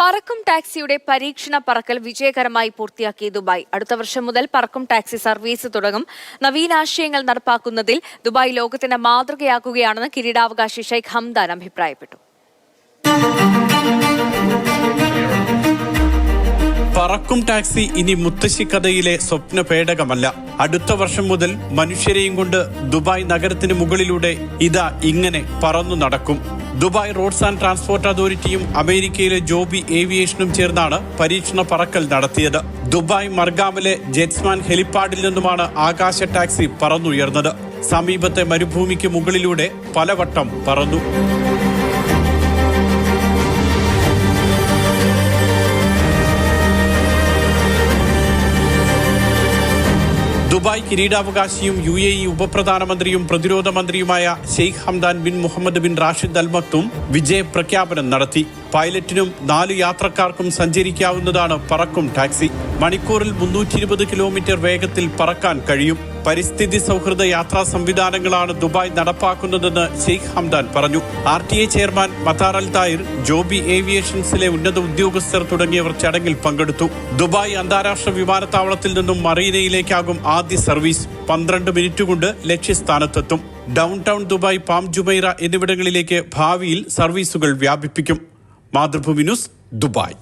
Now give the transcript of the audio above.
പറക്കും ടാക്സിയുടെ പരീക്ഷണ പറക്കൽ വിജയകരമായി പൂർത്തിയാക്കി ദുബായ്. അടുത്ത വർഷം മുതൽ പറക്കും ടാക്സി സർവീസ് തുടങ്ങും. നവീനാശയങ്ങൾ നടപ്പാക്കുന്നതിൽ ദുബായ് ലോകത്തിന് മാതൃകയാക്കുകയാണെന്ന് കിരീടാവകാശി ഷെയ്ഖ് ഹംദാൻ അഭിപ്രായപ്പെട്ടു. പറക്കും ടാക്സി ഇനി മുത്തശ്ശിക്കഥയിലെ സ്വപ്ന പേടകമല്ല. അടുത്ത വർഷം മുതൽ മനുഷ്യരെയും കൊണ്ട് ദുബായ് നഗരത്തിന് മുകളിലൂടെ ഇതാ ഇങ്ങനെ പറന്നു നടക്കും. ദുബായ് റോഡ്സ് ആൻഡ് ട്രാൻസ്പോർട്ട് അതോറിറ്റിയും അമേരിക്കയിലെ ജോബി ഏവിയേഷനും ചേർന്നാണ് പരീക്ഷണ പറക്കൽ നടത്തിയത്. ദുബായ് മർഗാമിലെ ജെറ്റ്സ്മാൻ ഹെലിപ്പാഡിൽ നിന്നുമാണ് ആകാശ ടാക്സി പറന്നുയർന്നത്. സമീപത്തെ മരുഭൂമിക്ക് മുകളിലൂടെ പലവട്ടം പറന്നു. ദുബായ് കിരീടാവകാശിയും UAE ഉപപ്രധാനമന്ത്രിയും പ്രതിരോധ മന്ത്രിയുമായ Sheikh Hamdan bin Mohammed bin Rashid Al Maktoum വിജയപ്രഖ്യാപനം നടത്തി. പൈലറ്റിനും 4 യാത്രക്കാർക്കും സഞ്ചരിക്കാവുന്നതാണ് പറക്കും ടാക്സി. മണിക്കൂറിൽ 320 കിലോമീറ്റർ വേഗത്തിൽ പറക്കാൻ കഴിയും. പരിസ്ഥിതി സൗഹൃദ യാത്രാ സംവിധാനങ്ങളാണ് ദുബായ് നടപ്പാക്കുന്നതെന്ന് ഷെയ്ഖ് ഹംദാൻ പറഞ്ഞു. RTA ചെയർമാൻ മതാർ അൽ താഹിർ, ജോബി ഏവിയേഷൻസിലെ ഉന്നത ഉദ്യോഗസ്ഥർ തുടങ്ങിയവർ ചടങ്ങിൽ പങ്കെടുത്തു. ദുബായ് അന്താരാഷ്ട്ര വിമാനത്താവളത്തിൽ നിന്നും മറീനയിലേക്കാകും ആദ്യ സർവീസ്. 12 മിനിറ്റ് കൊണ്ട് ലക്ഷ്യസ്ഥാനത്തെത്തും. Downtown Dubai, Palm Jumeirah എന്നിവിടങ്ങളിലേക്ക് ഭാവിയിൽ സർവീസുകൾ വ്യാപിപ്പിക്കും. Mathrubhumi news, Dubai.